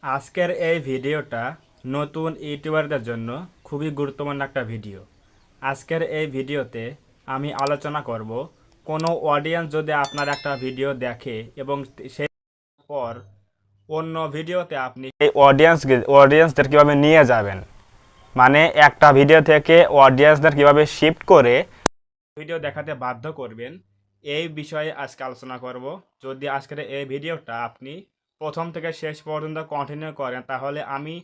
আজকের এই ভিডিওটা নতুন ইউটিউবারদের জন্য খুবই গুরুত্বপূর্ণ একটা ভিডিও। আজকের এই ভিডিওতে আমি আলোচনা করব কোনো অডিয়েন্স যদি আপনার একটা ভিডিও দেখে এবং সেই পর অন্য ভিডিওতে আপনি এই অডিয়েন্সদের কীভাবে নিয়ে যাবেন, মানে একটা ভিডিও থেকে অডিয়েন্সদের কীভাবে শিফট করে ভিডিও দেখাতে বাধ্য করবেন, এই বিষয়ে আজকে আলোচনা করব। যদি আজকের এই ভিডিওটা আপনি প্রথম থেকে শেষ পর্যন্ত কন্টিনিউ করেন তাহলে আমি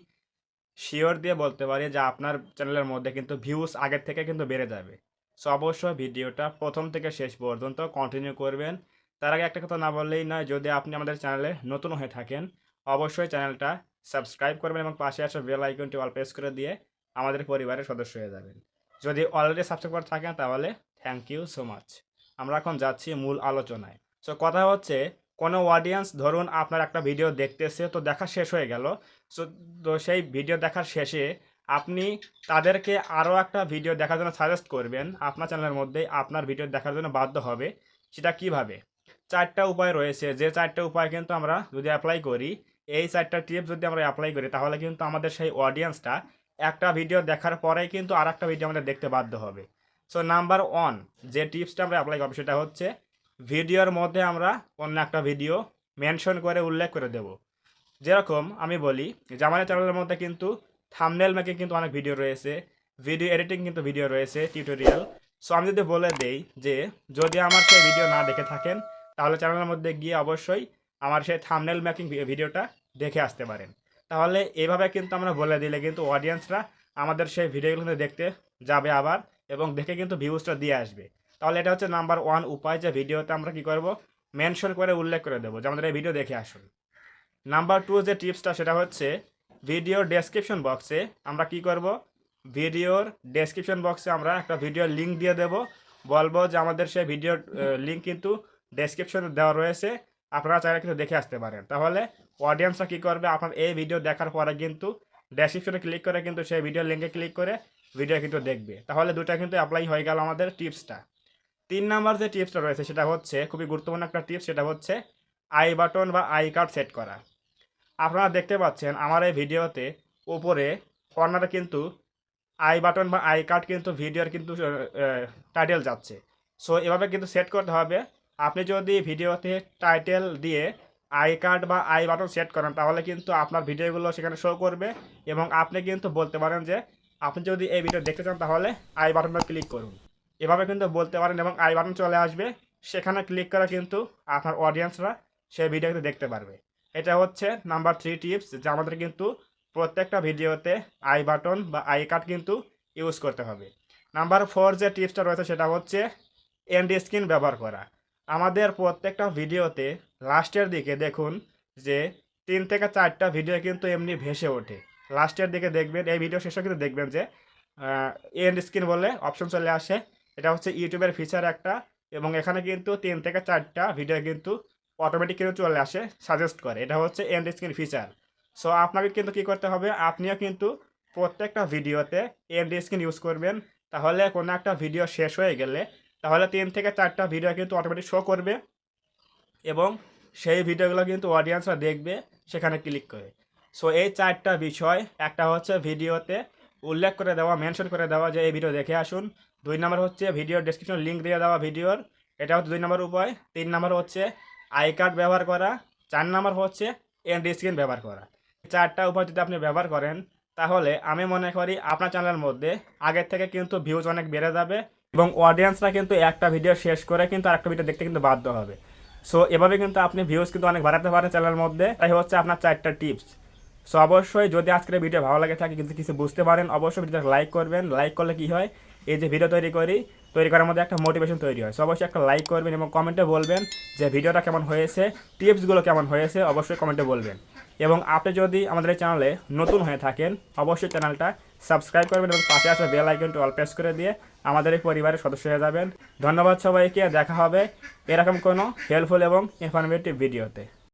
শিওর দিয়ে বলতে পারি যে আপনার চ্যানেলের মধ্যে কিন্তু ভিউজ আগের থেকে কিন্তু বেড়ে যাবে। সো অবশ্যই ভিডিওটা প্রথম থেকে শেষ পর্যন্ত কন্টিনিউ করবেন। তার আগে একটা কথা না বললেই নয়, যদি আপনি আমাদের চ্যানেলে নতুন হয়ে থাকেন অবশ্যই চ্যানেলটা সাবস্ক্রাইব করবেন এবং পাশে আসা বেল আইকনটি অল প্রেস করে দিয়ে আমাদের পরিবারের সদস্য হয়ে যাবেন। যদি অলরেডি সাবস্ক্রাইব করে থাকেন তাহলে থ্যাংক ইউ সো মাচ। আমরা এখন যাচ্ছি মূল আলোচনায়। সো কথা হচ্ছে, কোনো অডিয়েন্স ধরুন আপনার একটা ভিডিও দেখতেছে, তো দেখা শেষ হয়ে গেল। সো তো সেই ভিডিও দেখার শেষে আপনি তাদেরকে আরও একটা ভিডিও দেখার জন্য সাজেস্ট করবেন, আপনার চ্যানেলের মধ্যে আপনার ভিডিও দেখার জন্য বাধ্য হবে। সেটা কিভাবে? চারটা উপায় রয়েছে, যে চারটা উপায় কিন্তু আমরা যদি অ্যাপ্লাই করি, এই চারটা টিপস যদি আমরা অ্যাপ্লাই করি তাহলে কিন্তু আমাদের সেই অডিয়েন্সটা একটা ভিডিও দেখার পরেই কিন্তু আর একটা ভিডিও আমাদের দেখতে বাধ্য হবে। সো নাম্বার ওয়ান যে টিপসটা আমরা অ্যাপ্লাই করবো সেটা হচ্ছে, ভিডিওর মধ্যে আমরা অন্য একটা ভিডিও মেনশন করে উল্লেখ করে দেব। যেরকম আমি বলি যে আমাদের চ্যানেলের মধ্যে কিন্তু থাম্বনেল মেকিং কিন্তু অনেক ভিডিও রয়েছে, ভিডিও এডিটিং কিন্তু ভিডিও রয়েছে, টিউটোরিয়াল। সো আমি যদি বলে দেই যে যদি আমার সেই ভিডিও না দেখে থাকেন তাহলে চ্যানেলের মধ্যে গিয়ে অবশ্যই আমার সেই থাম্বনেল মেকিং ভিডিওটা দেখে আসতে পারেন। তাহলে এভাবে কিন্তু আমরা বলে দিলে কিন্তু অডিয়েন্সরা আমাদের সেই ভিডিওগুলো কিন্তু দেখতে যাবে আবার, এবং দেখে কিন্তু ভিউজটা দিয়ে আসবে। তাহলে এটা হচ্ছে নাম্বার ওয়ান উপায়, যে ভিডিওতে আমরা কি করব, মেনশন করে উল্লেখ করে দেবো যে আমাদের এই ভিডিও দেখে আসুন। নাম্বার টু যে টিপসটা সেটা হচ্ছে, ভিডিওর ডেসক্রিপশন বক্সে আমরা কি করব, ভিডিওর ডেসক্রিপশন বক্সে আমরা একটা ভিডিওর লিঙ্ক দিয়ে দেব, বলবো যে আমাদের সেই ভিডিওর লিঙ্ক কিন্তু ডেসক্রিপশনে দেওয়া রয়েছে, আপনারা চাইলে কিন্তু দেখে আসতে পারেন। তাহলে অডিয়েন্সরা কী করবে, আপনার এই ভিডিও দেখার পরে কিন্তু ডেসক্রিপশনে ক্লিক করে কিন্তু সেই ভিডিওর লিঙ্কে ক্লিক করে ভিডিও কিন্তু দেখবে। তাহলে দুটা কিন্তু অ্যাপ্লাই হয়ে গেল আমাদের টিপসটা। তিন নাম্বার যে টিপসটা রয়েছে সেটা হচ্ছে খুবই গুরুত্বপূর্ণ একটা টিপস, সেটা হচ্ছে আই বাটন বা আই কার্ড সেট করা। আপনারা দেখতে পাচ্ছেন আমার এই ভিডিওতে উপরে কর্নারে কিন্তু আই বাটন বা আই কার্ড কিন্তু ভিডিওর কিন্তু টাইটেল যাচ্ছে। সো এভাবে কিন্তু সেট করতে হবে। আপনি যদি ভিডিওতে টাইটেল দিয়ে আই কার্ড বা আই বাটন সেট করেন তাহলে কিন্তু আপনার ভিডিওগুলো সেখানে শো করবে, এবং আপনি কিন্তু বলতে পারেন যে আপনি যদি এই ভিডিও দেখতে চান তাহলে আই বাটনটা ক্লিক করুন, এভাবে কিন্তু বলতে পারেন এবং আই বাটন চলে আসবে। সেখানে ক্লিক করে কিন্তু আপনার অডিয়েন্সরা সেই ভিডিও কিন্তু দেখতে পারবে। এটা হচ্ছে নাম্বার থ্রি টিপস, যে আমাদের কিন্তু প্রত্যেকটা ভিডিওতে আই বাটন বা আই কার্ড কিন্তু ইউজ করতে হবে। নাম্বার ফোর যে টিপসটা রয়েছে সেটা হচ্ছে এন্ড স্ক্রিন ব্যবহার করা। আমাদের প্রত্যেকটা ভিডিওতে লাস্টের দিকে দেখুন যে 3 থেকে 4টা ভিডিও কিন্তু এমনি ভেসে ওঠে। লাস্টের দিকে দেখবেন, এই ভিডিও শেষে কিন্তু দেখবেন যে এন্ড স্ক্রিন বলে অপশন চলে আসে। এটা হচ্ছে ইউটিউবের ফিচার একটা, এবং এখানে কিন্তু 3 থেকে 4টা ভিডিও কিন্তু অটোমেটিক কিন্তু চলে আসে, সাজেস্ট করে। এটা হচ্ছে এন্ড স্ক্রিন ফিচার। সো আপনাকে কিন্তু কী করতে হবে, আপনিও কিন্তু প্রত্যেকটা ভিডিওতে এন্ড স্ক্রিন ইউজ করবেন। তাহলে কোনো একটা ভিডিও শেষ হয়ে গেলে তাহলে 3 থেকে 4টা ভিডিও কিন্তু অটোমেটিক শো করবে, এবং সেই ভিডিওগুলো কিন্তু অডিয়েন্সরা দেখবে সেখানে ক্লিক করে। সো এই চারটা বিষয়, একটা হচ্ছে ভিডিওতে উল্লেখ করে দেওয়া, মেনশন করে দেওয়া যে এই ভিডিও দেখে আসুন। 2 নম্বর হচ্ছে ভিডিওর ডেসক্রিপশন লিঙ্ক দিয়ে দেওয়া ভিডিওর, এটা হচ্ছে 2 নম্বর উপায়। 3 নম্বর হচ্ছে আই কার্ড ব্যবহার করা। 4 নম্বর হচ্ছে এন্ড স্ক্রিন ব্যবহার করা। চারটা উপায় যদি আপনি ব্যবহার করেন তাহলে আমি মনে করি আপনার চ্যানেলের মধ্যে আগের থেকে কিন্তু ভিউজ অনেক বেড়ে যাবে, এবং অডিয়েন্সরা কিন্তু একটা ভিডিও শেষ করে কিন্তু আরেকটা ভিডিও দেখতে কিন্তু বাধ্য হবে। সো এভাবে কিন্তু আপনি ভিউজ কিন্তু অনেক বাড়াতে পারেন চ্যানেলের মধ্যে। তাই হচ্ছে আপনার চারটা টিপস। সো অবশ্যই যদি আজকের ভিডিও ভালো লাগে থাকে, কিন্তু কিছু বুঝতে পারেন, অবশ্যই ভিডিওটা লাইক করবেন। লাইক করলে কি হয়, এই যে ভিডিও তৈরি করার মধ্যে একটা মোটিভেশন তৈরি হয়। সো অবশ্যই একটা লাইক করবেন এবং কমেন্টে বলবেন যে ভিডিওটা কেমন হয়েছে, টিপসগুলো কেমন হয়েছে, অবশ্যই কমেন্টে বলবেন। এবং আপনি যদি আমাদের এই চ্যানেলে নতুন হয়ে থাকেন অবশ্যই চ্যানেলটা সাবস্ক্রাইব করবেন এবং পাশে আসা বেল আইকনটি অল প্রেস করে দিয়ে আমাদের এই পরিবারের সদস্য হয়ে যাবেন। ধন্যবাদ সবাইকে, দেখা হবে এরকম কোনো হেল্পফুল এবং ইনফরমেটিভ ভিডিওতে।